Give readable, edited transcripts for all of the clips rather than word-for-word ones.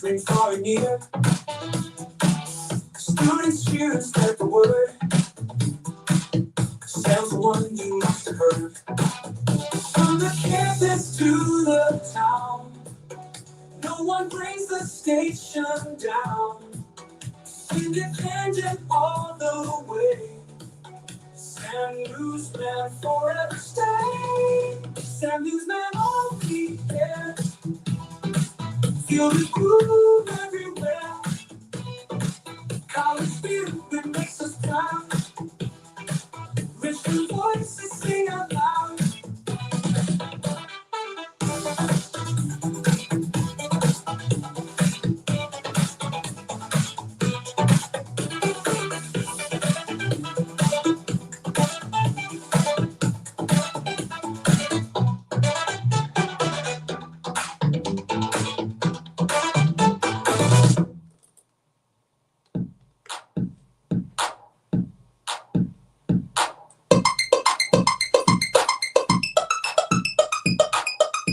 moving far and near. Students cheer and spread the word. Sounds the one you must have heard. From the campus to the town, no one brings the station down. Independent all the way. Sam NewsMan forever stay. Sam NewsMan all the air. Feel the groove everywhere. College spirit makes us proud. Richmond voices sing out loud.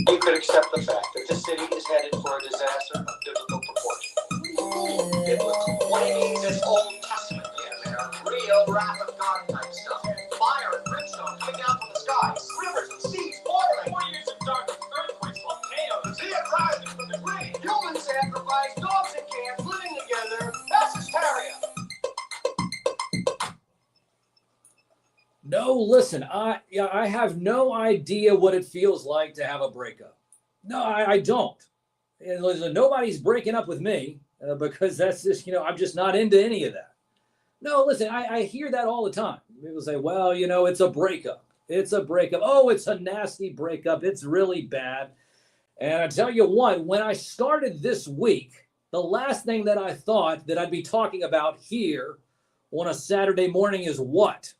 You could accept the fact that the city is headed for a disaster of biblical proportion. Biblical. What it means is Old Testament. Yeah, man. Real wrath of God type stuff. Fire and brimstone coming down from the skies. Rivers and seas boiling. 4 years of darkness, earthquakes, volcanoes. See it rising from the grave. Human sacrifice, dogs and cats living together. That's hysteria. No, listen, I have no idea what it feels like to have a breakup. No, I don't. And listen, nobody's breaking up with me because that's just, I'm just not into any of that. No, listen, I hear that all the time. People say, well, it's a breakup. It's a breakup. Oh, it's a nasty breakup. It's really bad. And I tell you what, when I started this week, the last thing that I thought that I'd be talking about here on a Saturday morning is what?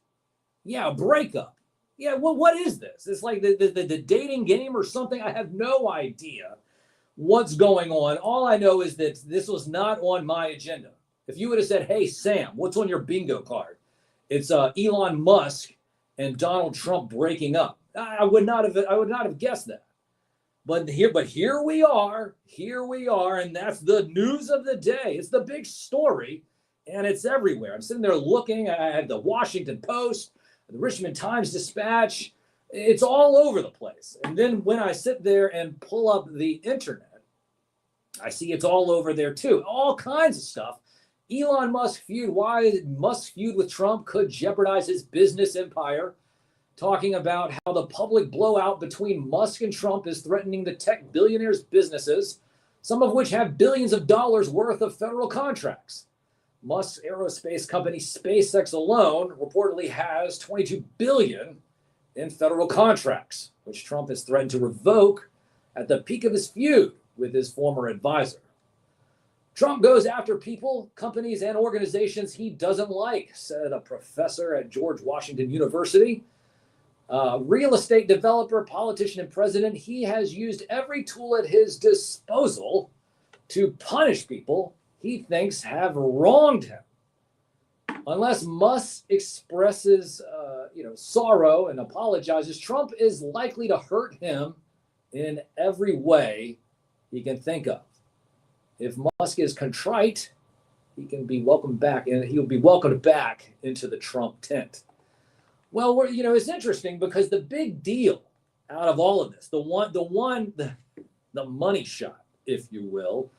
Yeah, a breakup. Yeah, well, what is this? It's like the dating game or something. I have no idea what's going on. All I know is that this was not on my agenda. If you would have said, hey, Sam, what's on your bingo card? It's Elon Musk and Donald Trump breaking up. I would not have guessed that. But here we are, and that's the news of the day. It's the big story, and it's everywhere. I'm sitting there looking at the Washington Post, the Richmond Times-Dispatch. It's all over the place. And then when I sit there and pull up the internet, I see it's all over there too. All kinds of stuff. Elon Musk feud, why Musk feud with Trump could jeopardize his business empire. Talking about how the public blowout between Musk and Trump is threatening the tech billionaires' businesses, some of which have billions of dollars worth of federal contracts. Musk's aerospace company SpaceX alone reportedly has $22 billion in federal contracts, which Trump has threatened to revoke at the peak of his feud with his former advisor. Trump goes after people, companies, and organizations he doesn't like, said a professor at George Washington University. Real estate developer, politician, and president, he has used every tool at his disposal to punish people he thinks have wronged him. Unless Musk expresses, sorrow and apologizes, Trump is likely to hurt him in every way he can think of. If Musk is contrite, he can be welcomed back, and he'll be welcomed back into the Trump tent. Well, it's interesting because the big deal out of all of this, the money shot, if you will,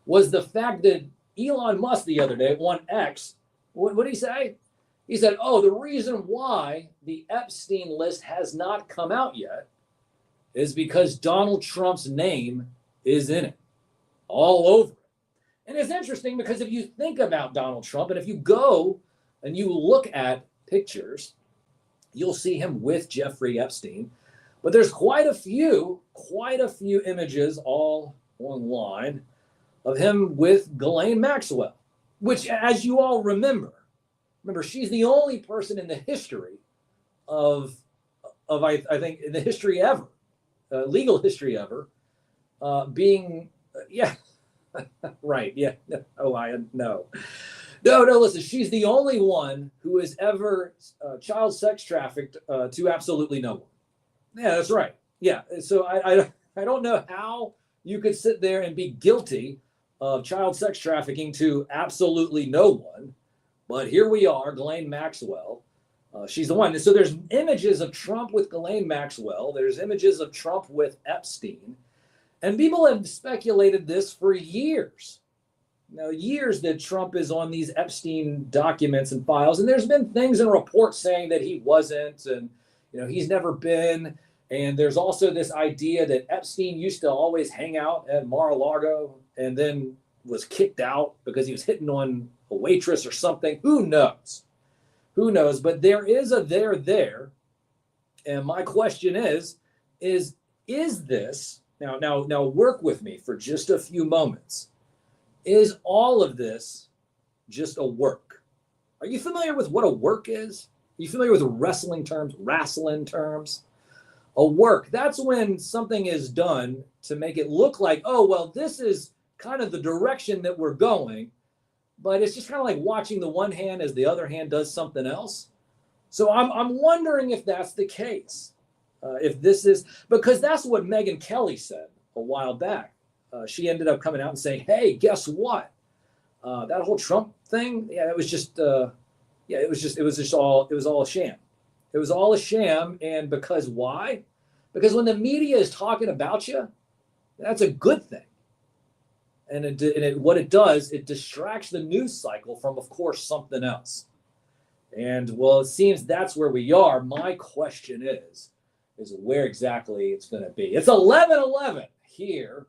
was the fact that Elon Musk the other day on X, what did he say? He said, the reason why the Epstein list has not come out yet is because Donald Trump's name is in it, all over it. And it's interesting because if you think about Donald Trump, and if you go and you look at pictures, you'll see him with Jeffrey Epstein. But there's quite a few images all online of him with Ghislaine Maxwell, which, as you all remember, she's the only person in the history of I think in the history ever, legal history ever, being, right, yeah, no, listen, she's the only one who has ever child sex trafficked to absolutely no one. Yeah, that's right. Yeah, so I don't know how you could sit there and be guilty of child sex trafficking to absolutely no one. But here we are, Ghislaine Maxwell. She's the one. So there's images of Trump with Ghislaine Maxwell. There's images of Trump with Epstein. And people have speculated this for years. Now, years that Trump is on these Epstein documents and files. And there's been things in reports saying that he wasn't, and he's never been. And there's also this idea that Epstein used to always hang out at Mar-a-Lago and then was kicked out because he was hitting on a waitress or something. Who knows? Who knows? But there is a there. And my question is this, now work with me for just a few moments. Is all of this just a work? Are you familiar with what a work is? Are you familiar with wrestling terms? A work, that's when something is done to make it look like, oh, well, this is kind of the direction that we're going, but it's just kind of like watching the one hand as the other hand does something else. So I'm wondering if that's the case. If this is, because that's what Megyn Kelly said a while back. She ended up coming out and saying, hey, guess what? That whole Trump thing, it was all a sham. It was all a sham. And because why? Because when the media is talking about you, that's a good thing. And what it does, it distracts the news cycle from, of course, something else. And well, it seems that's where we are. My question is where exactly it's going to be. It's 11/11 here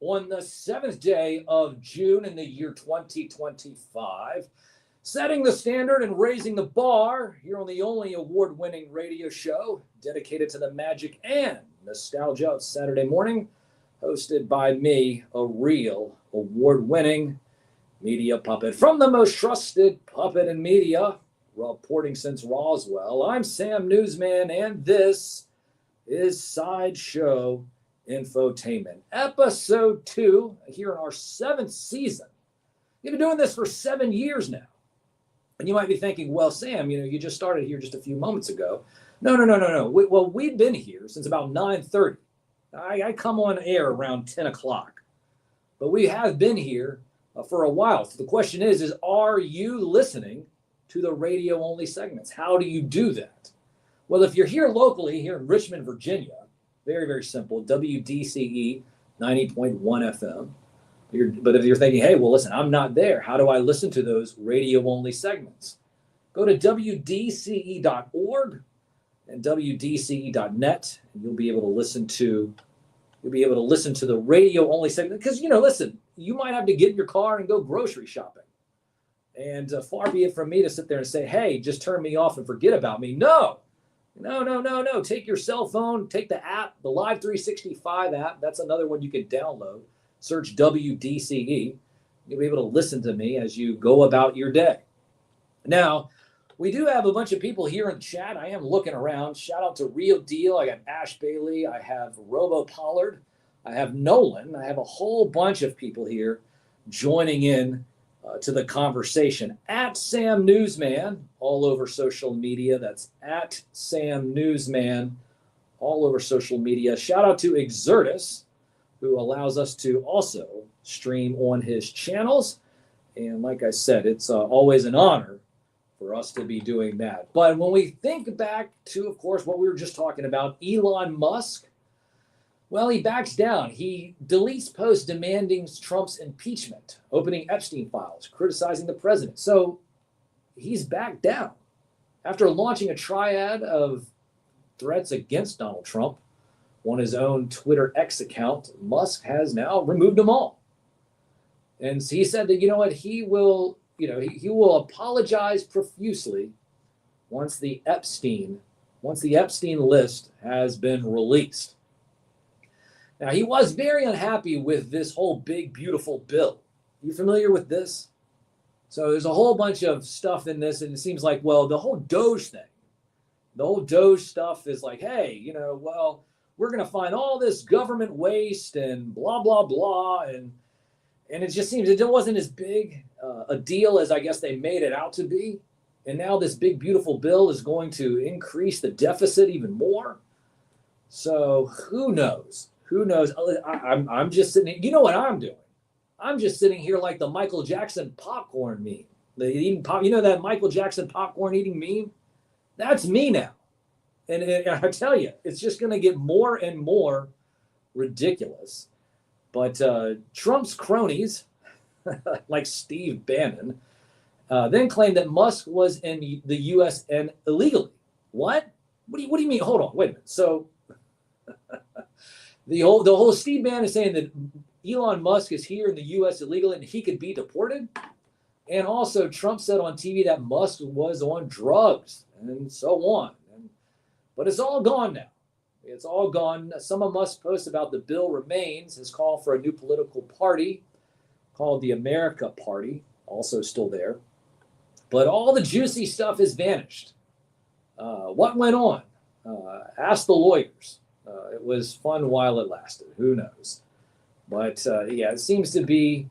on the 7th day of June in the year 2025. Setting the standard and raising the bar here on the only award-winning radio show dedicated to the magic and nostalgia of Saturday morning, hosted by me, a real award-winning media puppet from the most trusted puppet in media, reporting since Roswell. I'm Sam Newsman, and this is SideShow Infotainment, episode 2 here in our 7th season. We've been doing this for 7 years now. And you might be thinking, well, Sam, you just started here just a few moments ago. No. We've been here since about 9:30. I come on air around 10 o'clock. But we have been here for a while. So the question is are you listening to the radio-only segments? How do you do that? Well, if you're here locally, here in Richmond, Virginia, very, very simple, WDCE 90.1 FM. But if you're thinking, hey, well, listen, I'm not there. How do I listen to those radio-only segments? Go to WDCE.org and WDCE.net, and you'll be able to listen to the radio-only segment. Because, listen, you might have to get in your car and go grocery shopping. And far be it from me to sit there and say, hey, just turn me off and forget about me. No. Take your cell phone, take the app, the Live 365 app. That's another one you can download. Search WDCE. You'll be able to listen to me as you go about your day. Now, we do have a bunch of people here in the chat. I am looking around. Shout out to Real Deal. I got Ash Bailey. I have Robo Pollard. I have Nolan. I have a whole bunch of people here joining in to the conversation. At Sam Newsman, all over social media. That's at Sam Newsman, all over social media. Shout out to Exertus, who allows us to also stream on his channels. And like I said, it's always an honor for us to be doing that. But when we think back to, of course, what we were just talking about, Elon Musk, well, he backs down. He deletes posts demanding Trump's impeachment, opening Epstein files, criticizing the president. So he's backed down. After launching a triad of threats against Donald Trump on his own Twitter X account, Musk has now removed them all. And he said that, he will apologize profusely once the Epstein list has been released. Now, he was very unhappy with this whole big, beautiful bill. You familiar with this? So there's a whole bunch of stuff in this, and it seems like, well, the whole Doge stuff is like, hey, we're going to find all this government waste and blah, blah, blah. And it just seems it wasn't as big a deal as I guess they made it out to be. And now this big, beautiful bill is going to increase the deficit even more. So who knows? I'm just sitting here. You know what I'm doing? I'm just sitting here like the Michael Jackson popcorn meme. The eating pop, that Michael Jackson popcorn eating meme? That's me now. And I tell you, it's just going to get more and more ridiculous. But Trump's cronies, like Steve Bannon, then claimed that Musk was in the U.S. and illegally. What? What do you mean? Hold on, wait a minute. So the whole Steve Bannon is saying that Elon Musk is here in the U.S. illegally and he could be deported. And also Trump said on TV that Musk was on drugs and so on. But it's all gone now. It's all gone. Some of Musk's posts about the bill remains, his call for a new political party called the America Party, also still there. But all the juicy stuff has vanished. What went on? Ask the lawyers. It was fun while it lasted. Who knows? But it seems to be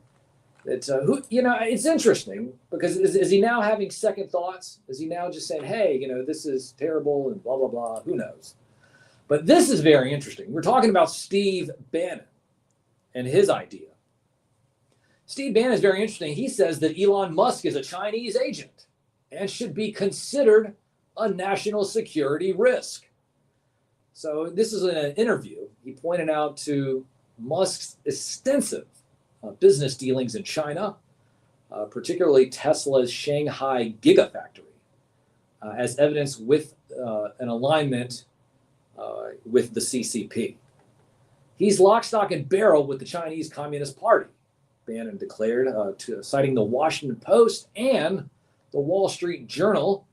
that, it's interesting because is he now having second thoughts? Is he now just saying, hey, this is terrible and blah, blah, blah? Who knows? But this is very interesting. We're talking about Steve Bannon and his idea. Steve Bannon is very interesting. He says that Elon Musk is a Chinese agent and should be considered a national security risk. So this is an interview. He pointed out to Musk's extensive business dealings in China, particularly Tesla's Shanghai Gigafactory, as evidence with an alignment with the CCP. He's lock, stock, and barrel with the Chinese Communist Party, Bannon declared, citing the Washington Post and the Wall Street Journal,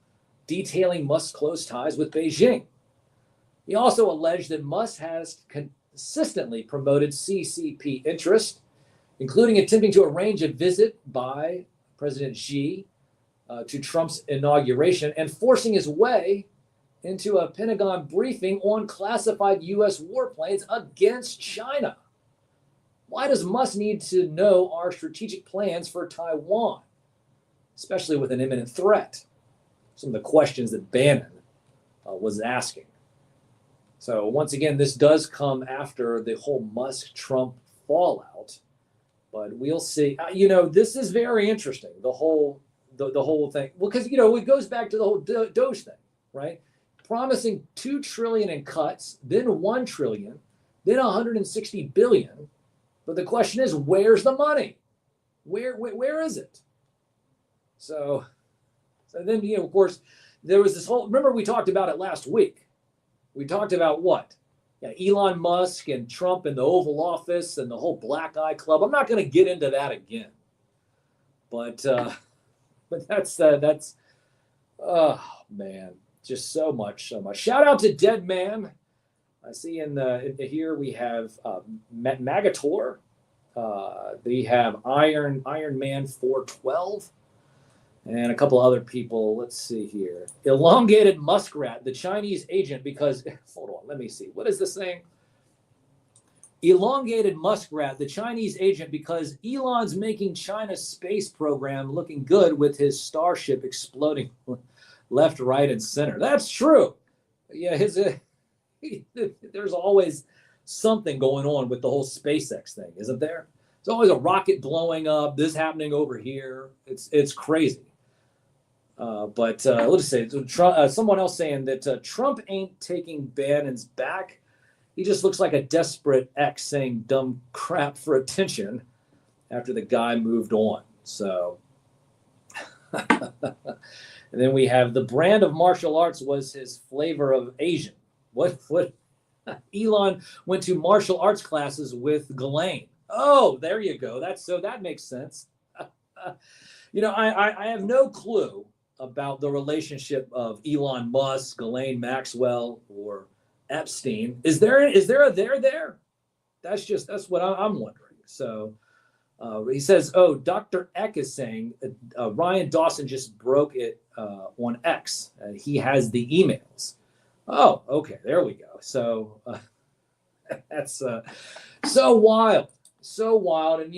detailing Musk's close ties with Beijing. He also alleged that Musk has consistently promoted CCP interest, including attempting to arrange a visit by President Xi to Trump's inauguration and forcing his way into a Pentagon briefing on classified U.S. warplanes against China. Why does Musk need to know our strategic plans for Taiwan, especially with an imminent threat? Some of the questions that Bannon was asking. So once again, this does come after the whole Musk-Trump fallout, but we'll see. This is very interesting, the whole thing. Well, because, it goes back to the whole Doge thing, right? Promising $2 trillion in cuts, then $1 trillion, then $160 billion. But the question is, where's the money? Where is it? So then, of course, there was this whole, remember we talked about it last week. We talked about what? Yeah, Elon Musk and Trump in the Oval Office and the whole Black Eye Club. I'm not going to get into that again. But that's oh man, just so much. Shout out to Dead Man. I see in here we have Magator. We have Iron Man 412. And a couple other people. Let's see here. Elongated muskrat, the Chinese agent, because, hold on, let me see. What is this thing? Elongated muskrat, the Chinese agent, because Elon's making China's space program looking good with his Starship exploding left, right, and center. That's true. Yeah, there's always something going on with the whole SpaceX thing, isn't there? There's always a rocket blowing up, this happening over here. It's crazy. But let's say someone else saying that Trump ain't taking Bannon's back. He just looks like a desperate ex saying dumb crap for attention after the guy moved on. So, and then we have the brand of martial arts was his flavor of Asian. What Elon went to martial arts classes with Ghislaine. Oh, there you go. That makes sense. I have no clue about the relationship of Elon Musk, Ghislaine Maxwell, or Epstein. Is there a there? That's what I'm wondering. So he says, Dr. Eck is saying Ryan Dawson just broke it on X. He has the emails. Oh, okay, there we go. So that's so wild. And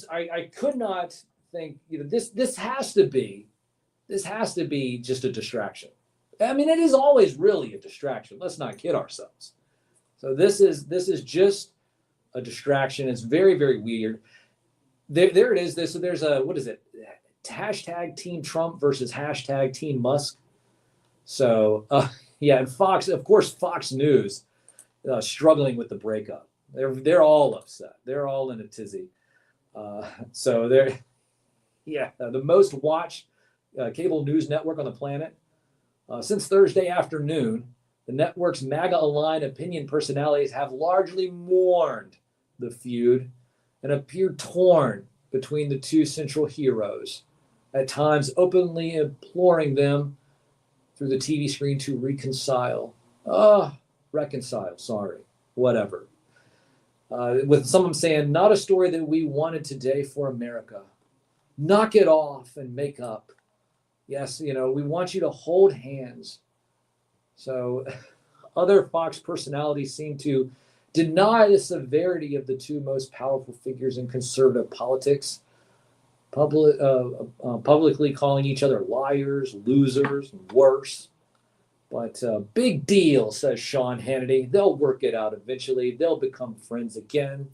I could not think, this has to be just a distraction. I mean, it is always really a distraction. Let's not kid ourselves. So this is just a distraction. It's very, very weird. there it is. So there's a, what is it? Hashtag Team Trump versus hashtag Team Musk. So yeah, and Fox, of course, Fox News struggling with the breakup. They're all upset. They're all in a tizzy. So they're, yeah, the most watched cable news network on the planet. Since Thursday afternoon, the network's MAGA-aligned opinion personalities have largely mourned the feud and appeared torn between the two central heroes, at times openly imploring them through the TV screen to reconcile. Reconcile, sorry, whatever. With some of them saying, not a story that we wanted today for America. Knock it off and make up. Yes, we want you to hold hands. So other Fox personalities seem to deny the severity of the two most powerful figures in conservative politics, publicly calling each other liars, losers, and worse. But big deal, says Sean Hannity. They'll work it out eventually. They'll become friends again.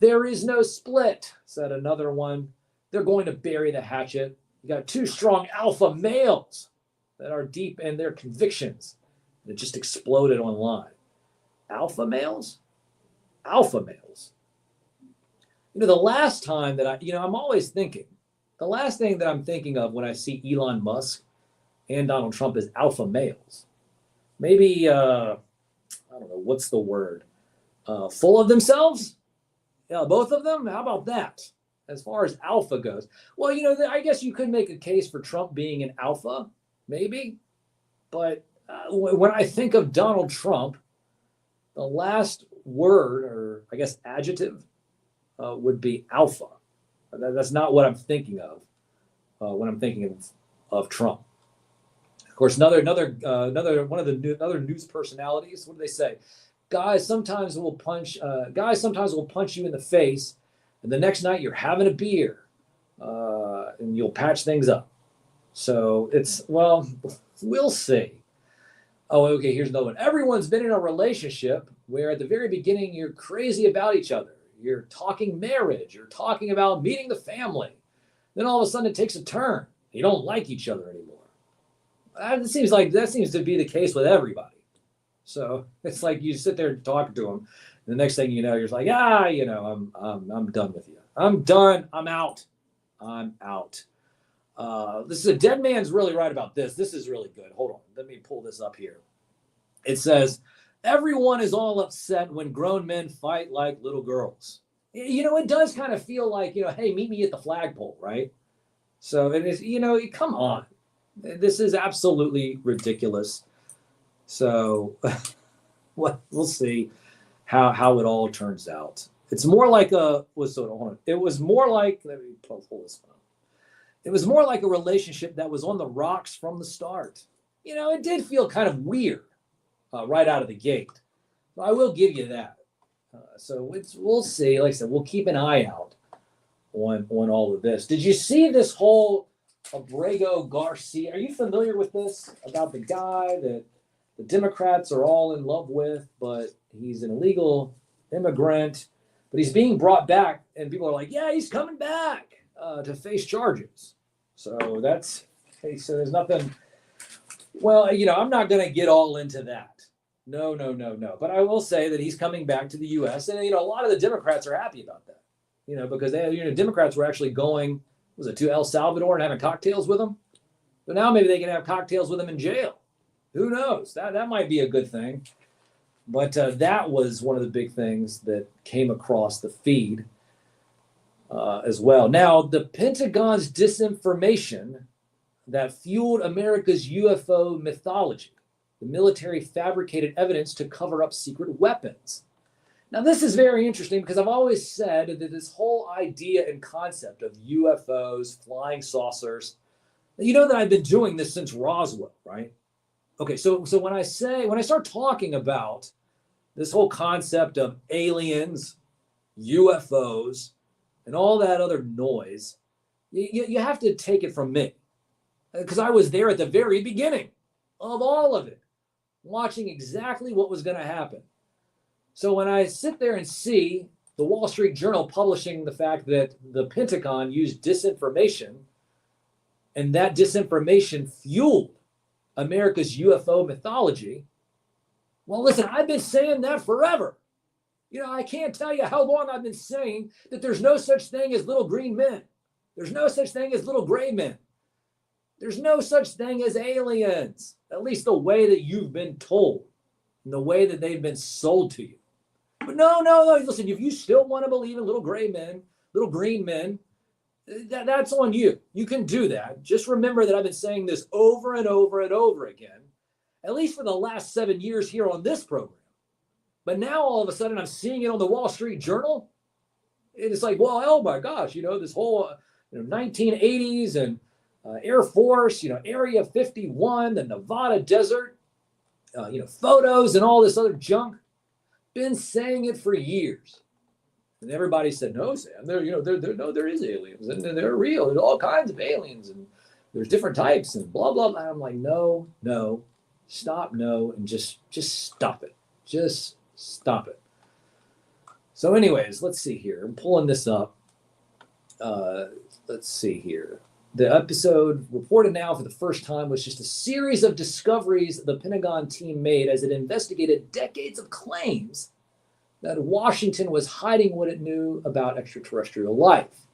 There is no split, said another one. They're going to bury the hatchet. You got two strong alpha males that are deep in their convictions. It just exploded online. Alpha males? Alpha males. The last time that I'm always thinking, the last thing that I'm thinking of when I see Elon Musk and Donald Trump is alpha males. Maybe, I don't know, what's the word? Full of themselves? Yeah, both of them? How about that? As far as alpha goes. Well, I guess you could make a case for Trump being an alpha, maybe. But when I think of Donald Trump, the last word, or I guess adjective, would be alpha. That's not what I'm thinking of when I'm thinking of Trump. Of course, another one of the other news personalities. What do they say? Guys sometimes will punch you in the face, and the next night you're having a beer, and you'll patch things up. So we'll see. Oh, okay, here's another one. Everyone's been in a relationship where at the very beginning you're crazy about each other. You're talking marriage. You're talking about meeting the family. Then all of a sudden it takes a turn. You don't like each other anymore. It seems like that seems to be the case with everybody. So it's like you sit there talking to them, and the next thing you know, you're just like, I'm done with you. I'm done. I'm out. I'm out. This is a dead man's really right about this. This is really good. Hold on. Let me pull this up here. It says, everyone is all upset when grown men fight like little girls. It does kind of feel like, hey, meet me at the flagpole, right? So it is, come on. This is absolutely ridiculous. So we'll see how it all turns out. It's more like it was more like, let me pull this one up. It was more like a relationship that was on the rocks from the start. It did feel kind of weird right out of the gate. I will give you that. So we'll see. Like I said, we'll keep an eye out on all of this. Did you see this whole Abrego Garcia? Are you familiar with this about the guy that the Democrats are all in love with, but he's an illegal immigrant, but he's being brought back, and people are like, yeah, he's coming back to face charges. So so there's nothing. Well, I'm not going to get all into that. No. But I will say that he's coming back to the U.S. And, a lot of the Democrats are happy about that, because Democrats were actually going, to El Salvador and having cocktails with him. But now maybe they can have cocktails with him in jail. Who knows? That might be a good thing. But that was one of the big things that came across the feed as well. Now, the Pentagon's disinformation that fueled America's UFO mythology. The military fabricated evidence to cover up secret weapons. Now, this is very interesting because I've always said that this whole idea and concept of UFOs, flying saucers, that I've been doing this since Roswell, right? Okay, so when I start talking about this whole concept of aliens, UFOs, and all that other noise, you have to take it from me. Because I was there at the very beginning of all of it, watching exactly what was going to happen. So when I sit there and see the Wall Street Journal publishing the fact that the Pentagon used disinformation, and that disinformation fueled America's UFO mythology. Well, listen, I've been saying that forever. I can't tell you how long I've been saying that there's no such thing as little green men. There's no such thing as little gray men. There's no such thing as aliens, at least the way that you've been told and the way that they've been sold to you. But no, listen, if you still want to believe in little gray men, little green men, that's on you. You can do that. Just remember that I've been saying this over and over and over again, at least for the last 7 years here on this program. But now all of a sudden I'm seeing it on the Wall Street Journal. It's like, well, oh my gosh, this whole 1980s and Air Force, Area 51, the Nevada desert, photos and all this other junk. Been saying it for years. And everybody said, no, Sam, there is aliens and they're real. There's all kinds of aliens and there's different types and blah, blah, blah. I'm like, no, stop, and just stop it. Just stop it. So anyways, let's see here. I'm pulling this up. Let's see here. The episode reported now for the first time was just a series of discoveries the Pentagon team made as it investigated decades of claims that Washington was hiding what it knew about extraterrestrial life.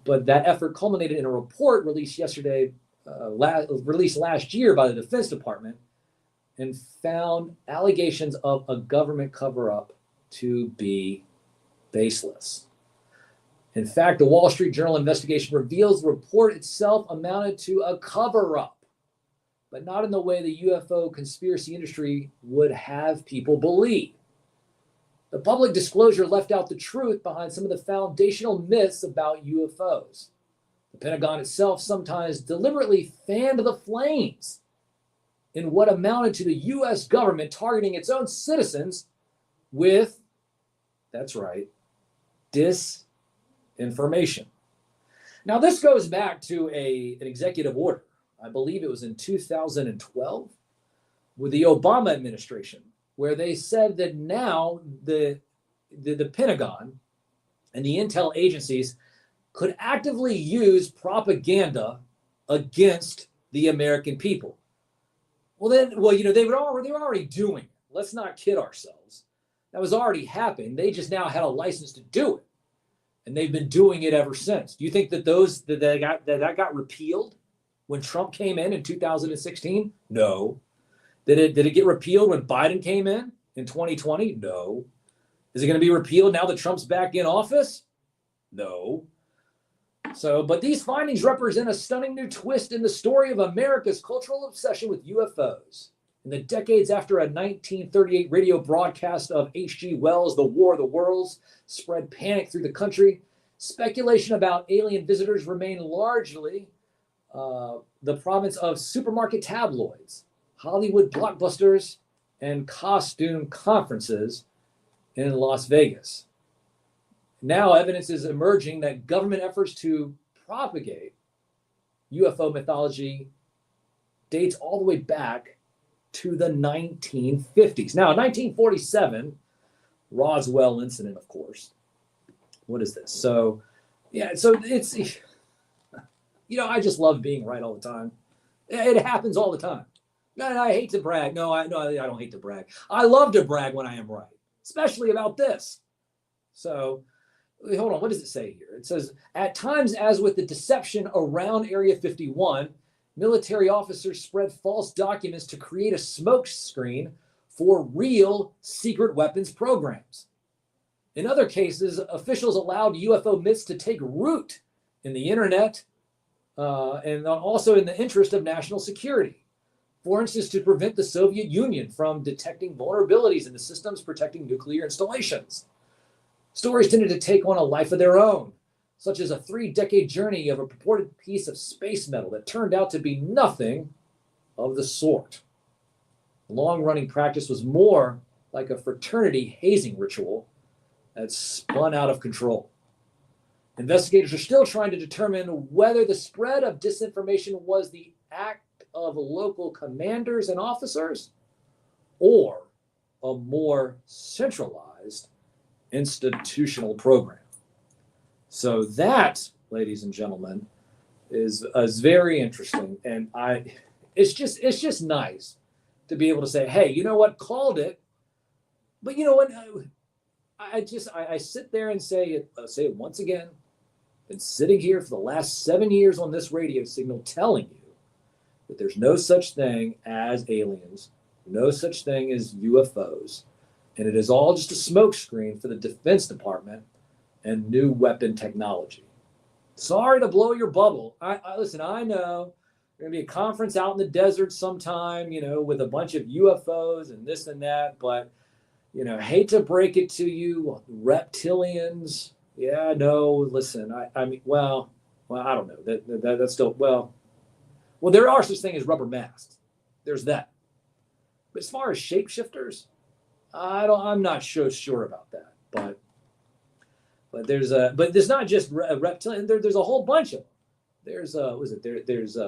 But that effort culminated in a report released last year by the Defense Department and found allegations of a government cover-up to be baseless. In fact, the Wall Street Journal investigation reveals the report itself amounted to a cover-up, but not in the way the UFO conspiracy industry would have people believe. The public disclosure left out the truth behind some of the foundational myths about UFOs. The Pentagon itself sometimes deliberately fanned the flames in what amounted to the U.S. government targeting its own citizens with, that's right, disinformation. Now, this goes back to an executive order. I believe it was in 2012 with the Obama administration, where they said that now the Pentagon and the intel agencies could actively use propaganda against the American people. They were already doing it. Let's not kid ourselves. That was already happening. They just now had a license to do it. And they've been doing it ever since. Do you think that that got repealed when Trump came in 2016? No. Did it get repealed when Biden came in 2020? No. Is it going to be repealed now that Trump's back in office? No. But these findings represent a stunning new twist in the story of America's cultural obsession with UFOs. In the decades after a 1938 radio broadcast of H.G. Wells' The War of the Worlds spread panic through the country, speculation about alien visitors remained largely the province of supermarket tabloids, Hollywood blockbusters, and costume conferences in Las Vegas. Now evidence is emerging that government efforts to propagate UFO mythology dates all the way back to the 1950s. Now, 1947, Roswell incident, of course. What is this? So it's, I just love being right all the time. It happens all the time. And I hate to brag. No, I don't hate to brag. I love to brag when I am right, especially about this. So, hold on. What does it say here? It says, at times, as with the deception around Area 51, military officers spread false documents to create a smokescreen for real secret weapons programs. In other cases, officials allowed UFO myths to take root in the internet and also in the interest of national security. For instance, to prevent the Soviet Union from detecting vulnerabilities in the systems protecting nuclear installations. Stories tended to take on a life of their own, such as a 3-decade journey of a purported piece of space metal that turned out to be nothing of the sort. The long-running practice was more like a fraternity hazing ritual that spun out of control. Investigators are still trying to determine whether the spread of disinformation was the act of local commanders and officers or a more centralized institutional program. So that, ladies and gentlemen, is very interesting, and it's just nice to be able to say, hey, you know what, called it, but you know what, I sit there and say it once again. Been sitting here for the last 7 years on this radio signal telling you that there's no such thing as aliens, no such thing as UFOs, and it is all just a smokescreen for the Defense Department and new weapon technology. Sorry to blow your bubble. Listen, I know there's going to be a conference out in the desert sometime, with a bunch of UFOs and this and that, but, hate to break it to you, reptilians. Yeah, no, listen, I mean, well, I don't know. That's still, well, there are such things as rubber masks. There's that. But as far as shapeshifters, I'm not so sure about that. But there's not just reptilian. There's a whole bunch of them. There's There's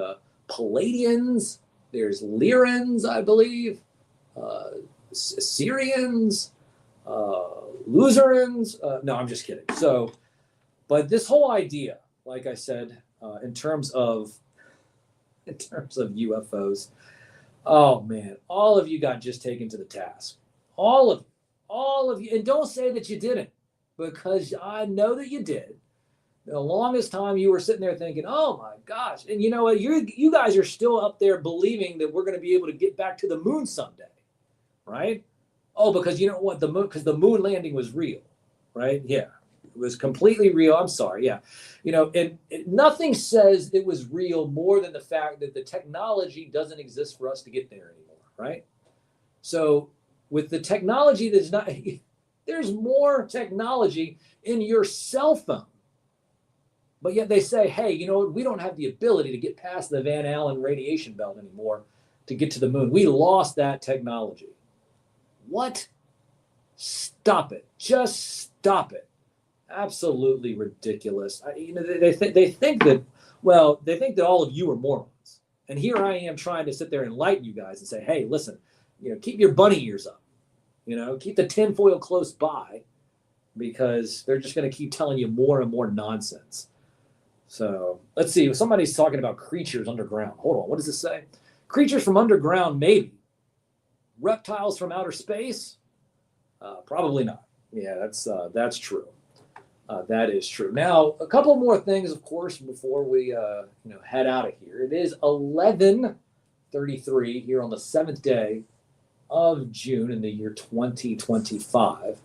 Palladians. There's Lyrans, I believe. Syrians. Lutherans. No, I'm just kidding. So, but this whole idea, like I said, in terms of UFOs, oh man, all of you got just taken to the task. All of you, and don't say that you didn't, because I know that you did. The longest time you were sitting there thinking, oh my gosh. And you know what? You guys are still up there believing that we're going to be able to get back to the moon someday, right? Oh, because you know what? Because the moon landing was real, right? Yeah, it was completely real. I'm sorry. Yeah. And nothing says it was real more than the fact that the technology doesn't exist for us to get there anymore, right? So with the technology there's more technology in your cell phone. But yet they say, hey, you know what? We don't have the ability to get past the Van Allen radiation belt anymore to get to the moon. We lost that technology. What? Stop it. Just stop it. Absolutely ridiculous. They think that all of you are morons. And here I am trying to sit there and enlighten you guys and say, hey, listen, keep your bunny ears up. Keep the tinfoil close by, because they're just going to keep telling you more and more nonsense. So let's see. Somebody's talking about creatures underground. Hold on. What does this say? Creatures from underground, maybe. Reptiles from outer space? Probably not. Yeah, that's true. That is true. Now, a couple more things, of course, before we head out of here. It is 11:33 here on the 7th day of June in the year 2025.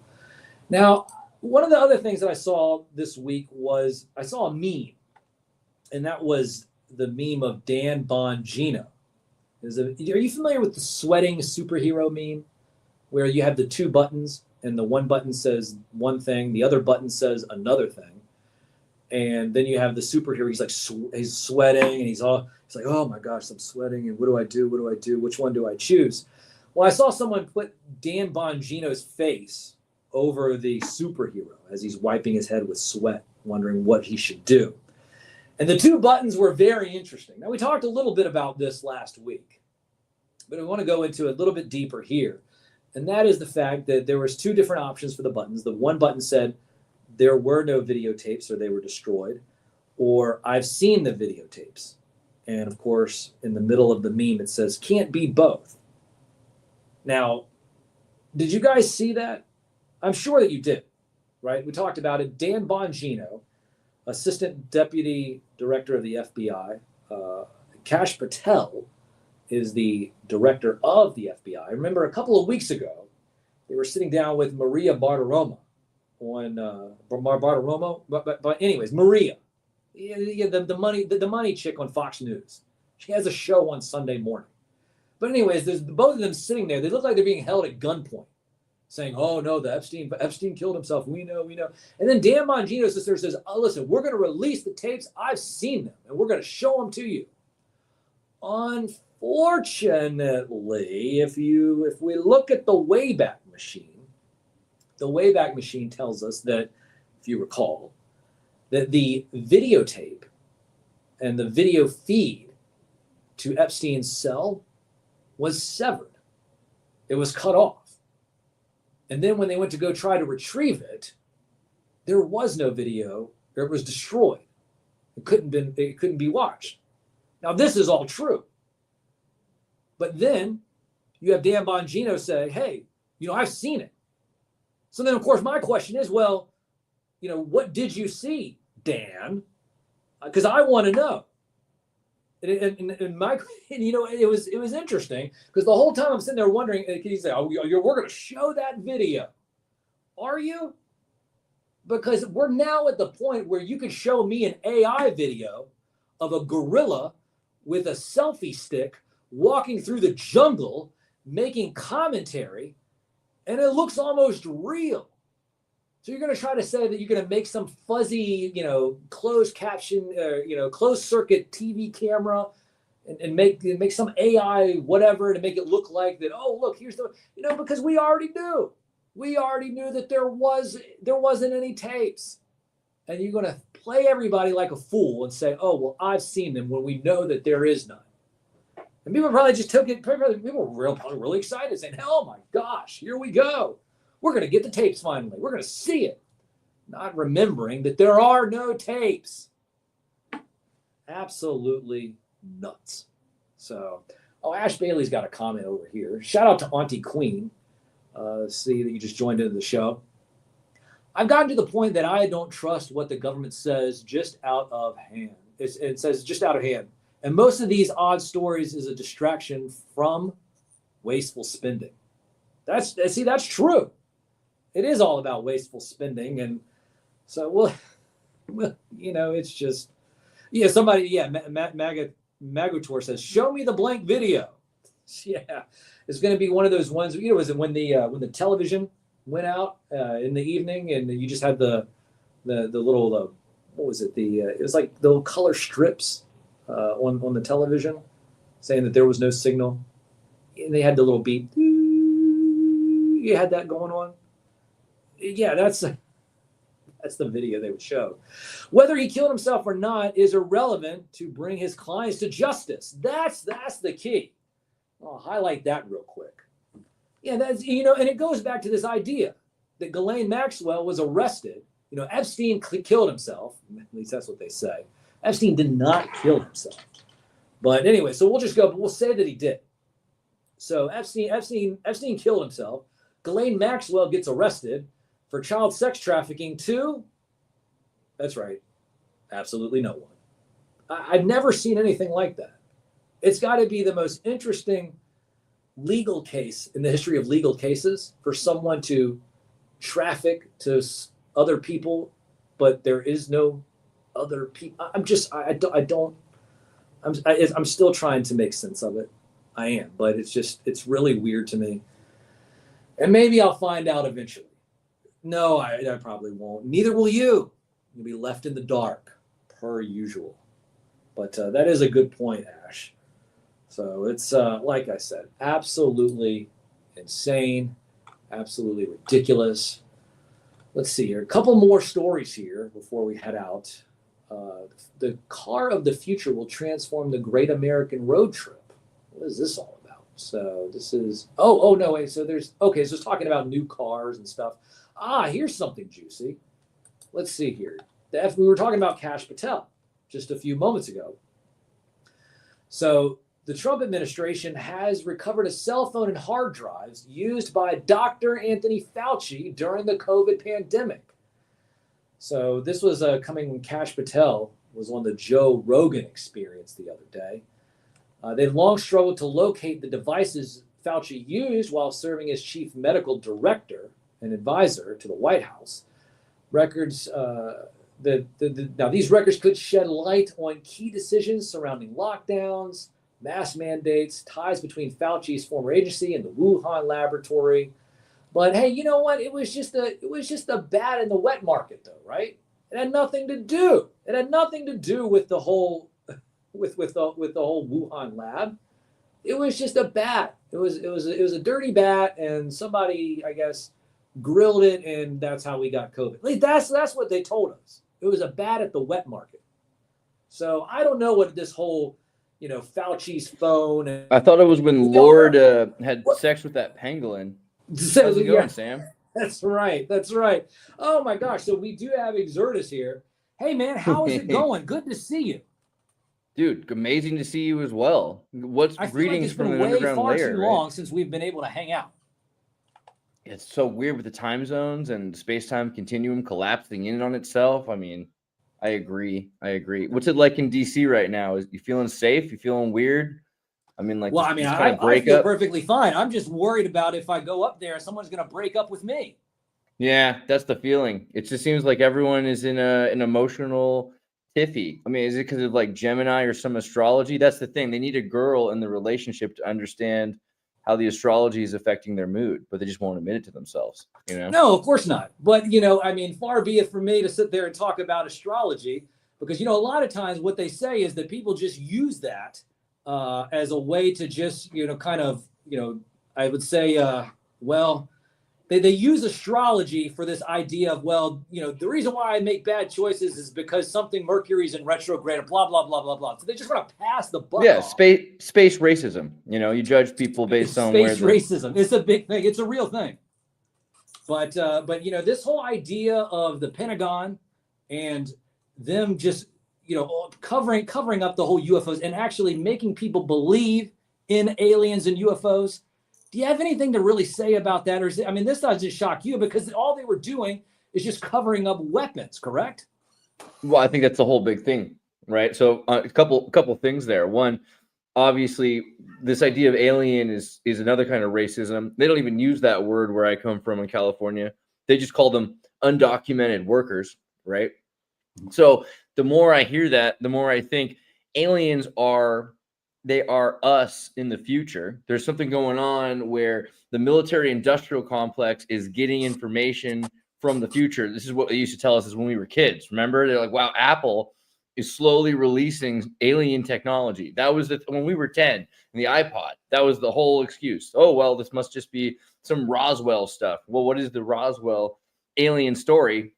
Now, one of the other things that I saw this week was I saw a meme, and that was the meme of Dan Bongino. Are you familiar with the sweating superhero meme, where you have the two buttons and the one button says one thing, the other button says another thing, and then you have the superhero. He's like he's sweating, and he's like, oh my gosh, I'm sweating, and what do I do? What do I do? Which one do I choose? Well, I saw someone put Dan Bongino's face over the superhero as he's wiping his head with sweat, wondering what he should do. And the two buttons were very interesting. Now, we talked a little bit about this last week, but I want to go into it a little bit deeper here. And that is the fact that there was two different options for the buttons. The one button said there were no videotapes or they were destroyed, or I've seen the videotapes. And of course, in the middle of the meme, it says can't be both. Now, did you guys see that? I'm sure that you did, right? We talked about it. Dan Bongino, Assistant Deputy Director of the FBI. Kash Patel is the Director of the FBI. I remember a couple of weeks ago, they were sitting down with Maria Bartiromo but anyways, Maria, the money chick on Fox News. She has a show on Sunday morning. But anyways, there's both of them sitting there. They look like they're being held at gunpoint, saying, oh, no, Epstein killed himself. We know. And then Dan Bongino's sister says, oh, listen, we're going to release the tapes. I've seen them, and we're going to show them to you. Unfortunately, if we look at the Wayback Machine tells us that, if you recall, that the videotape and the video feed to Epstein's cell was severed. It was cut off. And then when they went to go try to retrieve it, there was no video. It was destroyed. It couldn't be watched. Now this is all true. But then you have Dan Bongino say, hey, I've seen it. So then of course my question is, well, what did you see, Dan? Because I want to know. And it was interesting because the whole time I'm sitting there wondering, can you say, we're going to show that video? Are you? Because we're now at the point where you could show me an AI video of a gorilla with a selfie stick walking through the jungle, making commentary, and it looks almost real. So you're going to try to say that you're going to make some fuzzy, closed caption, closed circuit TV camera and make some AI whatever to make it look like that, oh, look, here's the, because we already knew. We already knew that there wasn't any tapes. And you're going to play everybody like a fool and say, oh, well, I've seen them when we know that there is none. And people probably just took it, people were probably really excited saying, oh my gosh, here we go. We're going to get the tapes finally. We're going to see it. Not remembering that there are no tapes. Absolutely nuts. So, Ash Bailey's got a comment over here. Shout out to Auntie Queen. See that you just joined into the show. I've gotten to the point that I don't trust what the government says just out of hand. It says just out of hand. And most of these odd stories is a distraction from wasteful spending. That's true. It is all about wasteful spending. And so, well, it's just, somebody, Magator says, show me the blank video. Yeah, it's going to be one of those ones, was it when the television went out in the evening and you just had the little, what was it? It was like the little color strips on the television saying that there was no signal. And they had the little beep. You had that going on. Yeah, that's the video they would show. Whether he killed himself or not is irrelevant to bring his clients to justice. That's the key. I'll highlight that real quick. Yeah, that's and it goes back to this idea that Ghislaine Maxwell was arrested. Epstein killed himself. At least that's what they say. Epstein did not kill himself. But anyway, so we'll say that he did. So Epstein killed himself. Ghislaine Maxwell gets arrested for child sex trafficking to, that's right, absolutely no one. I've never seen anything like that. It's got to be the most interesting legal case in the history of legal cases for someone to traffic to other people, but there is no other people. I'm still trying to make sense of it. I am, but it's really weird to me. And maybe I'll find out eventually. No, I probably won't. Neither will you. You'll be left in the dark, per usual. But that is a good point, Ash. So it's, like I said, absolutely insane, absolutely ridiculous. Let's see here. A couple more stories here before we head out. The car of the future will transform the Great American Road Trip. What is this all about? So this is, no, wait. So so it's talking about new cars and stuff. Here's something juicy. Let's see here. We were talking about Kash Patel just a few moments ago. So the Trump administration has recovered a cell phone and hard drives used by Dr. Anthony Fauci during the COVID pandemic. So this was coming when Kash Patel was on the Joe Rogan Experience the other day. They long struggled to locate the devices Fauci used while serving as chief medical director and advisor to the White House. Records now these records could shed light on key decisions surrounding lockdowns, mask mandates, ties between Fauci's former agency and the Wuhan laboratory. But hey, you know what? It was just the bad and the wet market, though, right? It had nothing to do. It had nothing to do with the whole with the whole Wuhan lab. It was just a bat. It was a dirty bat, and somebody, I guess, grilled it, and that's how we got COVID. Like, that's what they told us. It was a bat at the wet market. So I don't know what this whole, Fauci's phone. And, I thought it was when Lord had sex with that pangolin. How's it going, Sam? That's right. That's right. Oh my gosh. So we do have Exertus here. Hey man, how is it going? Good to see you. Dude, amazing to see you as well. What's I feel like greetings it's from been the way underground far layer, too right? long since we've been able to hang out. It's so weird with the time zones and space-time continuum collapsing in on itself. I mean, I agree. What's it like in DC right now? Is you feeling safe? You feeling weird? I mean, like Well, I mean, this kind of I feel breakup. perfectly fine. I'm just worried about if I go up there, someone's going to break up with me. Yeah, that's the feeling. It just seems like everyone is in an emotional tiffy. I mean, is it because of like Gemini or some astrology? That's the thing. They need a girl in the relationship to understand how the astrology is affecting their mood, but they just won't admit it to themselves, you know? No, of course not. But, you know, I mean, far be it from me to sit there and talk about astrology because, you know, a lot of times what they say is that people just use that as a way to just, you know, kind of, you know, I would say, well, they use astrology for this idea of, well, you know, the reason why I make bad choices is because something Mercury's in retrograde and blah, blah, blah, blah, blah. So they just want to pass the buck Yeah, off. space racism. You know, you judge people based on where Space racism. It's a big thing. It's a real thing. But you know, this whole idea of the Pentagon and them just, you know, covering up the whole UFOs and actually making people believe in aliens and UFOs. Do you have anything to really say about that? Or is it, I mean, this doesn't shock you because all they were doing is just covering up weapons, correct? Well, I think that's the whole big thing, right? So a couple things there. One, obviously, this idea of alien is another kind of racism. They don't even use that word where I come from in California. They just call them undocumented workers, right? So the more I hear that, the more I think aliens are us in the future. There's something going on where the military industrial complex is getting information from the future. This is what they used to tell us as when we were kids. Remember, they're like, wow, Apple is slowly releasing alien technology. That was when we were 10 and the iPod. That was the whole excuse. Oh, well, this must just be some Roswell stuff. Well, what is the Roswell alien story?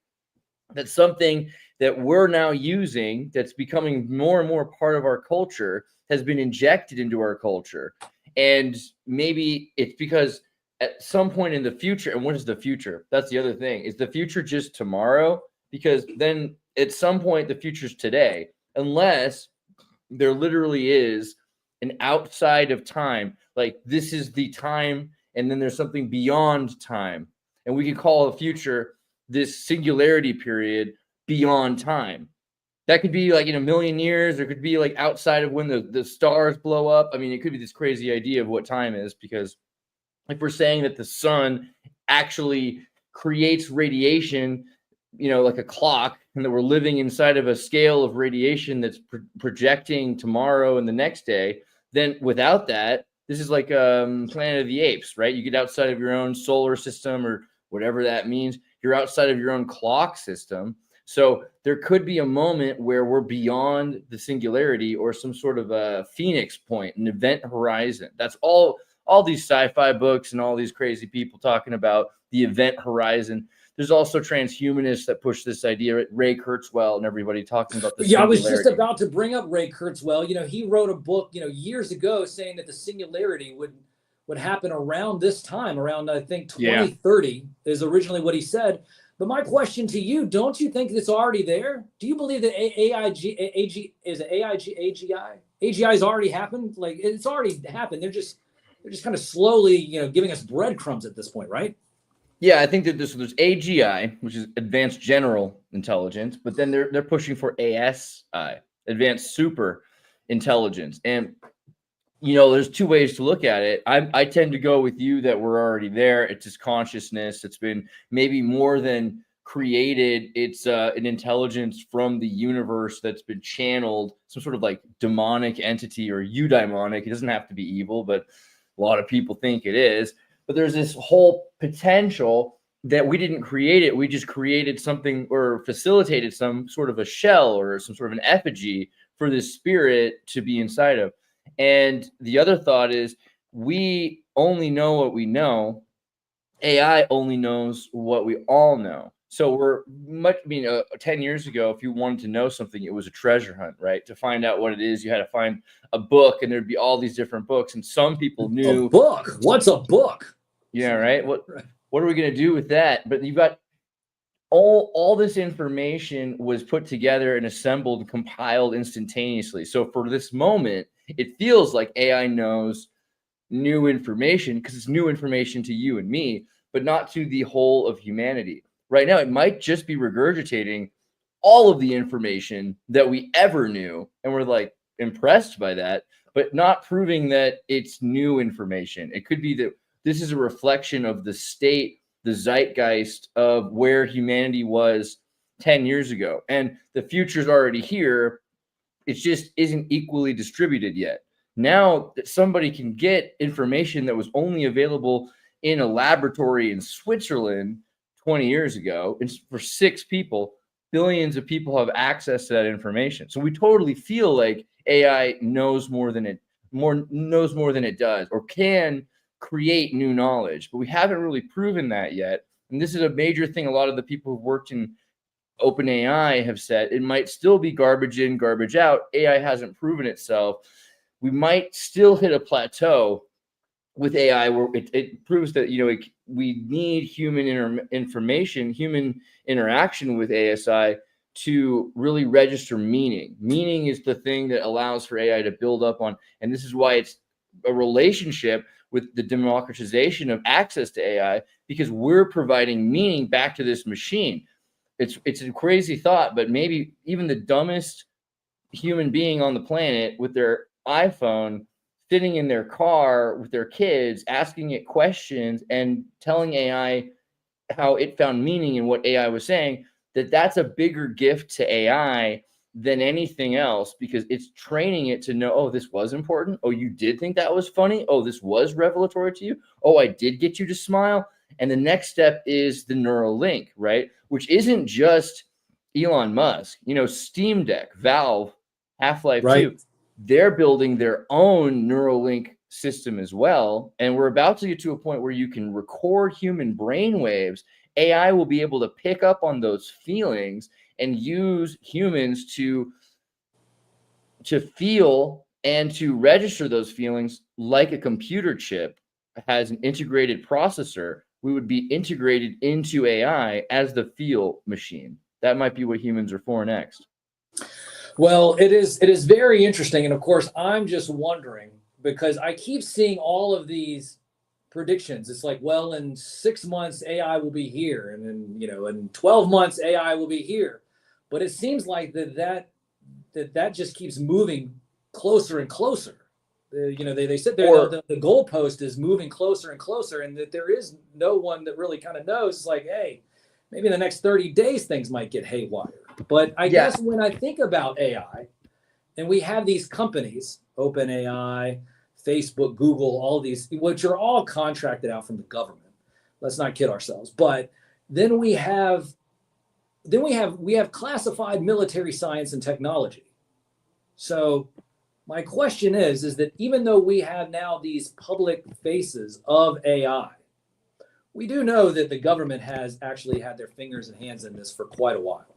That's something that we're now using that's becoming more and more part of our culture, has been injected into our culture. And maybe it's because at some point in the future, and what is the future? That's the other thing. Is the future just tomorrow? Because then at some point, the future's today, unless there literally is an outside of time. Like this is the time, and then there's something beyond time. And we could call the future this singularity period beyond time. That could be like in a million years, or could be like outside of when the stars blow up. I mean, it could be this crazy idea of what time is, because if we're saying that the sun actually creates radiation, you know, like a clock, and that we're living inside of a scale of radiation that's projecting tomorrow and the next day, then without that, this is like Planet of the Apes, right? You get outside of your own solar system or whatever that means. You're outside of your own clock system. So there could be a moment where we're beyond the singularity, or some sort of a phoenix point, an event horizon. That's all these sci-fi books and all these crazy people talking about the event horizon. There's also transhumanists that push this idea. Ray Kurzweil and everybody talking about the Yeah, I was just singularity. about to bring up Ray Kurzweil. You know, he wrote a book, you know, years ago saying that the singularity would happen around this time, around I think 2030 is originally what he said. But my question to you, don't you think it's already there? Do you believe that AGI has already happened? Like it's already happened. They're just kind of slowly, you know, giving us breadcrumbs at this point, right? Yeah, I think that there's AGI, which is Advanced General Intelligence, but then they're pushing for ASI, Advanced Super Intelligence. And you know, there's two ways to look at it. I tend to go with you that we're already there. It's just consciousness. It's been maybe more than created. It's an intelligence from the universe that's been channeled, some sort of like demonic entity or eudaimonic. It doesn't have to be evil, but a lot of people think it is. But there's this whole potential that we didn't create it. We just created something, or facilitated some sort of a shell or some sort of an effigy for this spirit to be inside of. And the other thought is, we only know what we know. AI only knows what we all know. So we're much, 10 years ago, if you wanted to know something, it was a treasure hunt, right? To find out what it is, you had to find a book, and there'd be all these different books. And some people knew. A book? What's a book? Yeah, right. what are we going to do with that? But you've got all this information was put together and assembled and compiled instantaneously. So for this moment, it feels like AI knows new information because it's new information to you and me, but not to the whole of humanity. Right now, it might just be regurgitating all of the information that we ever knew, and we're like impressed by that, but not proving that it's new information. It could be that this is a reflection of the state, the zeitgeist of where humanity was 10 years ago, and the future's already here. It just isn't equally distributed yet. Now that somebody can get information that was only available in a laboratory in Switzerland 20 years ago, and for 6 people, billions of people have access to that information. So we totally feel like AI knows more than it does, or can create new knowledge, but we haven't really proven that yet. And this is a major thing. A lot of the people who've worked in OpenAI have said it might still be garbage in, garbage out. AI hasn't proven itself. We might still hit a plateau with AI where it proves that, we need human human interaction with ASI to really register meaning. Meaning is the thing that allows for AI to build up on, and this is why it's a relationship with the democratization of access to AI, because we're providing meaning back to this machine. It's a crazy thought, but maybe even the dumbest human being on the planet with their iPhone sitting in their car with their kids, asking it questions and telling AI how it found meaning in what AI was saying, that's a bigger gift to AI than anything else, because it's training it to know, oh, this was important. Oh, you did think that was funny. Oh, this was revelatory to you. Oh, I did get you to smile. And the next step is the neural link, right? Which isn't just Elon Musk, Steam Deck, Valve, Half-Life 2, they're building their own Neuralink system as well. And we're about to get to a point where you can record human brain waves. AI will be able to pick up on those feelings and use humans to feel and to register those feelings like a computer chip has an integrated processor. We would be integrated into AI as the feel machine. That might be what humans are for next. Well, it is very interesting. And of course, I'm just wondering, because I keep seeing all of these predictions. It's like, well, in 6 months, AI will be here. And then, in 12 months, AI will be here. But it seems like that just keeps moving closer and closer. They sit there, the goalpost is moving closer and closer, and that there is no one that really kind of knows. It's like, hey, maybe in the next 30 days, things might get haywire. But I guess when I think about AI, and we have these companies, OpenAI, Facebook, Google, all these, which are all contracted out from the government. Let's not kid ourselves. But then we have classified military science and technology. So my question is that even though we have now these public faces of AI, we do know that the government has actually had their fingers and hands in this for quite a while.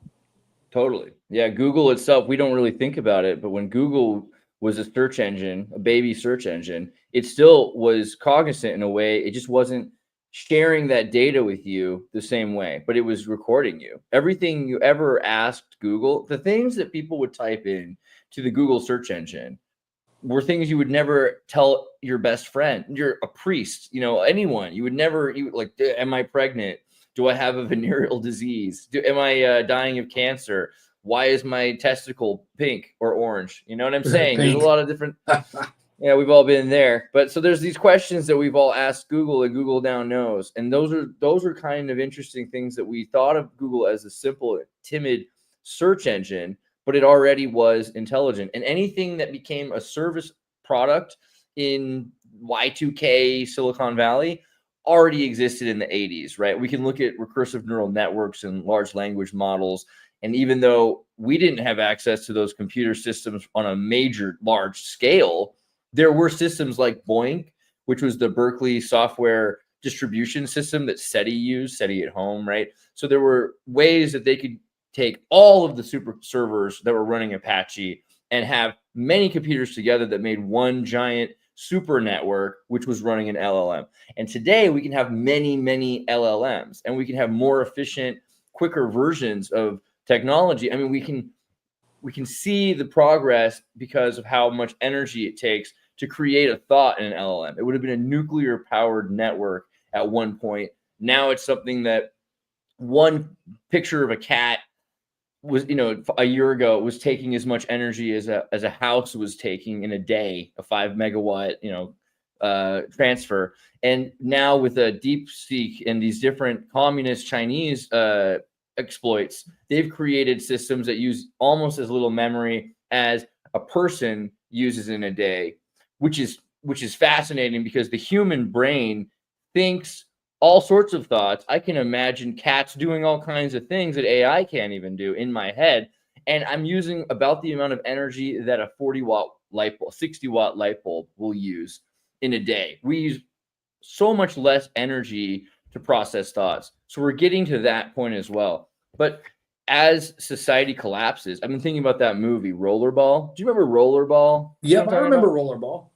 Totally. Yeah. Google itself, we don't really think about it, but when Google was a search engine, a baby search engine, it still was cognizant in a way. It just wasn't sharing that data with you the same way, but it was recording you. Everything you ever asked Google, the things that people would type in to the Google search engine were things you would never tell your best friend. You're a priest, anyone. You would never, am I pregnant? Do I have a venereal disease? Am I dying of cancer? Why is my testicle pink or orange? You know what I'm saying? There's a lot of different. Yeah, we've all been there. But so there's these questions that we've all asked Google, and Google now knows. And those are kind of interesting things that we thought of Google as a simple, timid search engine, but it already was intelligent. And anything that became a service product in Y2K, Silicon Valley, already existed in the 80s, right? We can look at recursive neural networks and large language models. And even though we didn't have access to those computer systems on a major, large scale, there were systems like BOINC, which was the Berkeley software distribution system that SETI used, SETI at home, right? So there were ways that they could take all of the super servers that were running Apache and have many computers together that made one giant super network, which was running an LLM. And today we can have many, many LLMs, and we can have more efficient, quicker versions of technology. I mean, we can see the progress because of how much energy it takes to create a thought in an LLM. It would have been a nuclear powered network at one point. Now it's something that one picture of a cat was, a year ago, it was taking as much energy as a house was taking in a day, a 5 megawatt, transfer. And now with a DeepSeek and these different communist Chinese exploits, they've created systems that use almost as little memory as a person uses in a day, which is fascinating because the human brain thinks all sorts of thoughts. I can imagine cats doing all kinds of things that AI can't even do in my head. And I'm using about the amount of energy that a 40-watt light bulb, 60-watt light bulb will use in a day. We use so much less energy to process thoughts. So we're getting to that point as well. But as society collapses, I've been thinking about that movie, Rollerball. Do you remember Rollerball? Yeah, I remember Rollerball.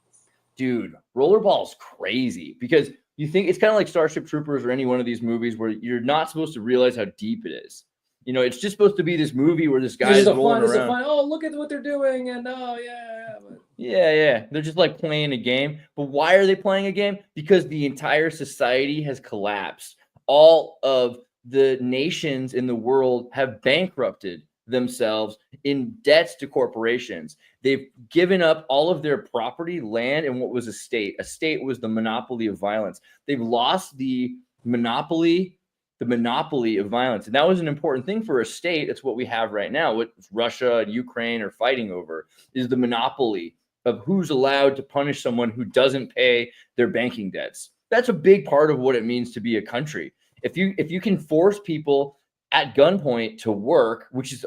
Dude, Rollerball's crazy because you think it's kind of like Starship Troopers or any one of these movies where you're not supposed to realize how deep it is. It's just supposed to be this movie where this guy is rolling around. Oh, look at what they're doing, and oh yeah. Yeah. They're just like playing a game. But why are they playing a game? Because the entire society has collapsed. All of the nations in the world have bankrupted themselves in debts to corporations. They've given up all of their property, land, and what was a state. A state was the monopoly of violence. They've lost the monopoly of violence. And that was an important thing for a state. It's what we have right now. What Russia and Ukraine are fighting over is the monopoly of who's allowed to punish someone who doesn't pay their banking debts. That's a big part of what it means to be a country. If you can force people at gunpoint to work, which is,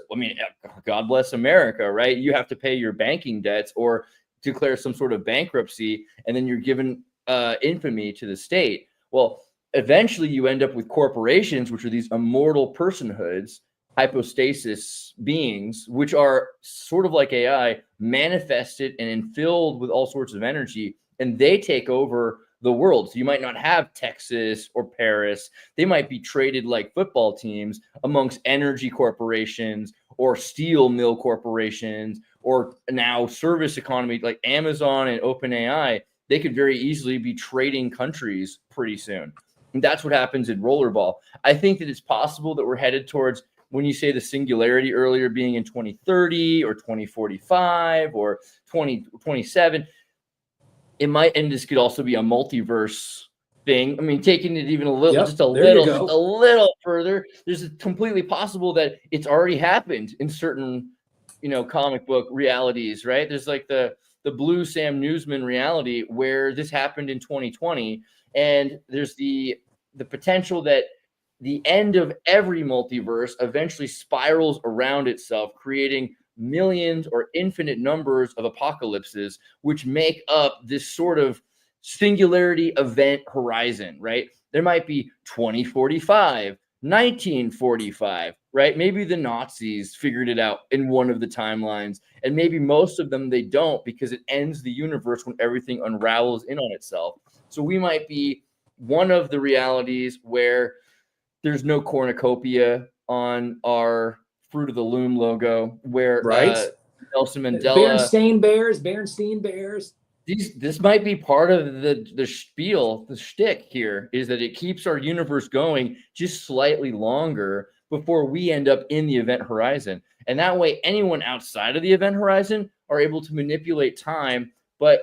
God bless America, right? You have to pay your banking debts or declare some sort of bankruptcy, and then you're given infamy to the state. Well, eventually you end up with corporations, which are these immortal personhoods, hypostasis beings, which are sort of like AI, manifested and filled with all sorts of energy, and they take over the world. So you might not have Texas or Paris. They might be traded like football teams amongst energy corporations or steel mill corporations, or now service economy like Amazon and OpenAI. They could very easily be trading countries pretty soon. And that's what happens in Rollerball. I think that it's possible that we're headed towards, when you say the singularity earlier being in 2030 or 2045 or 2027, it might, and this could also be a multiverse thing. I mean, taking it even a little, just a little further, there's completely possible that it's already happened in certain, comic book realities, right? There's like the blue Sam Newsman reality where this happened in 2020, and there's the potential that the end of every multiverse eventually spirals around itself, creating millions or infinite numbers of apocalypses, which make up this sort of singularity event horizon, right? There might be 2045, 1945, right? Maybe the Nazis figured it out in one of the timelines, and maybe most of them they don't, because it ends the universe when everything unravels in on itself. So we might be one of the realities where there's no cornucopia on our Fruit of the Loom logo, where Nelson Mandela, Berenstain Bears. This might be part of the spiel, the shtick here, is that it keeps our universe going just slightly longer before we end up in the event horizon. And that way, anyone outside of the event horizon are able to manipulate time. But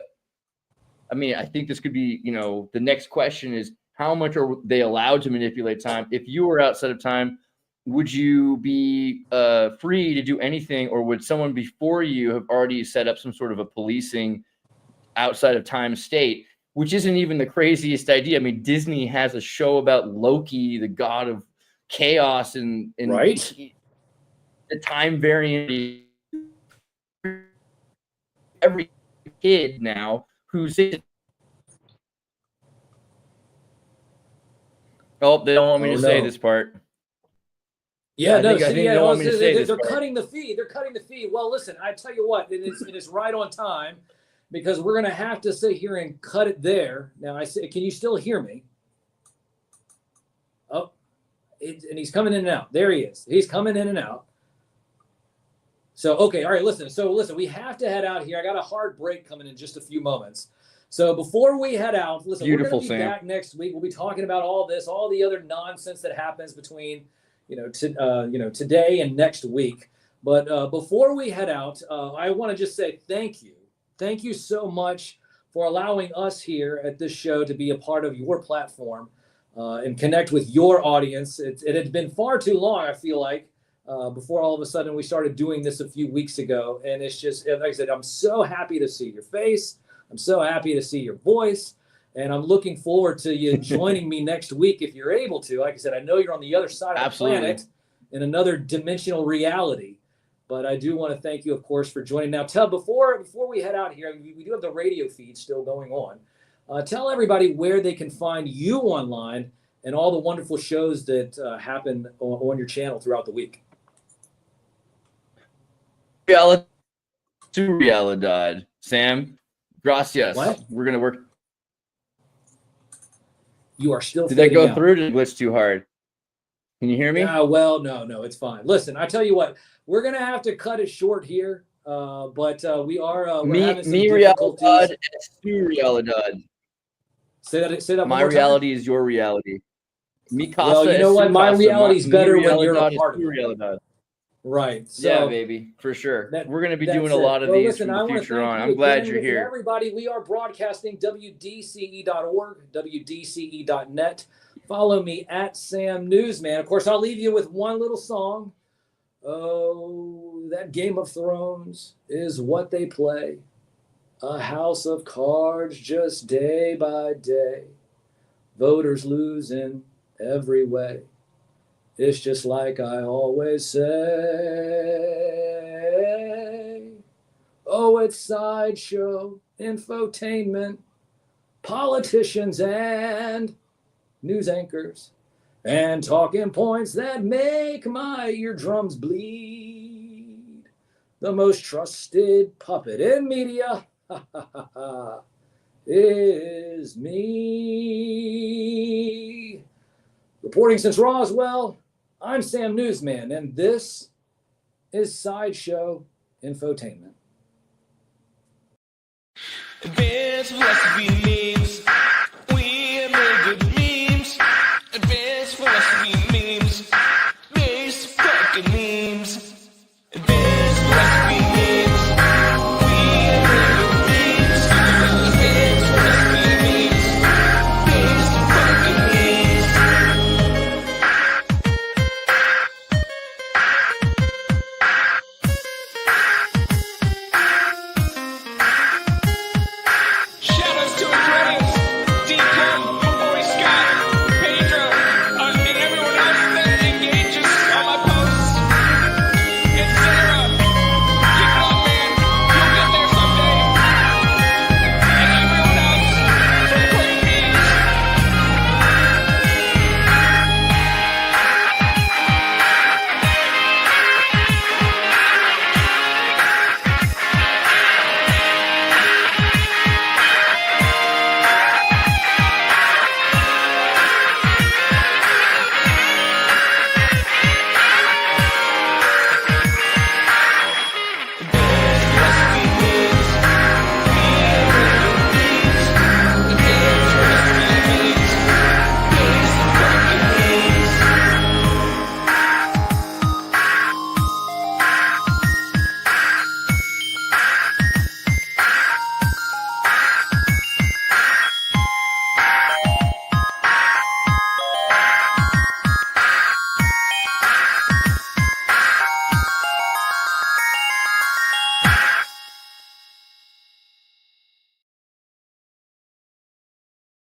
I mean, I think this could be, the next question is, how much are they allowed to manipulate time? If you were outside of time, would you be free to do anything, or would someone before you have already set up some sort of a policing outside of time state, which isn't even the craziest idea? I mean, Disney has a show about Loki, the god of chaos, and the time variant. Every kid now who's oh, they don't want me to say this part. Yeah, I think they don't want me to say this they're part. cutting the fee. They're cutting the fee. Well, listen, I tell you what, it is right on time. because we're going to have to sit here and cut it there. Now, I say, can you still hear me? Oh, and he's coming in and out. There he is. He's coming in and out. So, okay. All right. Listen, we have to head out here. I got a hard break coming in just a few moments. So before we head out, listen, Beautiful, we're going to be Sam. back next week. We'll be talking about all this, all the other nonsense that happens between, today and next week. But before we head out, I want to just say thank you. Thank you so much for allowing us here at this show to be a part of your platform and connect with your audience. It had been far too long, I feel like, before all of a sudden we started doing this a few weeks ago. And it's just, like I said, I'm so happy to see your face. I'm so happy to see your voice. And I'm looking forward to you joining me next week if you're able to. Like I said, I know you're on the other side of the planet in another dimensional reality. But I do want to thank you, of course, for joining. Now, before we head out here, we do have the radio feed still going on. Tell everybody where they can find you online and all the wonderful shows that happen on your channel throughout the week. Realidad. Sam, gracias. What? We're going to work. You are still. Did that go out. through? Did it glitch too hard? Can you hear me? Yeah, well, no, it's fine. Listen, I tell you what, we're going to have to cut it short here, but we are we're having some difficulties. Realidad es tu realidad. Say that. My reality is your reality. Mi casa Well, you know es what? tu My casa. reality's Mi better when you're a realidad es part of tu it. realidad. Right. So, Yeah, baby, for sure. We're going to be doing a it. lot of Well, these listen, from I the wanna future thank on. you I'm glad again. you're Listen, here. everybody, we are broadcasting WDCE.org, WDCE.net. Follow me at Sam Newsman. Of course, I'll leave you with one little song. Oh, that Game of Thrones is what they play. A house of cards just day by day. Voters losing every way. It's just like I always say. Oh, it's SideShow, Infotainment, politicians and news anchors, and talking points that make my eardrums bleed. The most trusted puppet in media is me. Reporting since Roswell, I'm Sam Newsman, and this is SideShow Infotainment. There's what we need.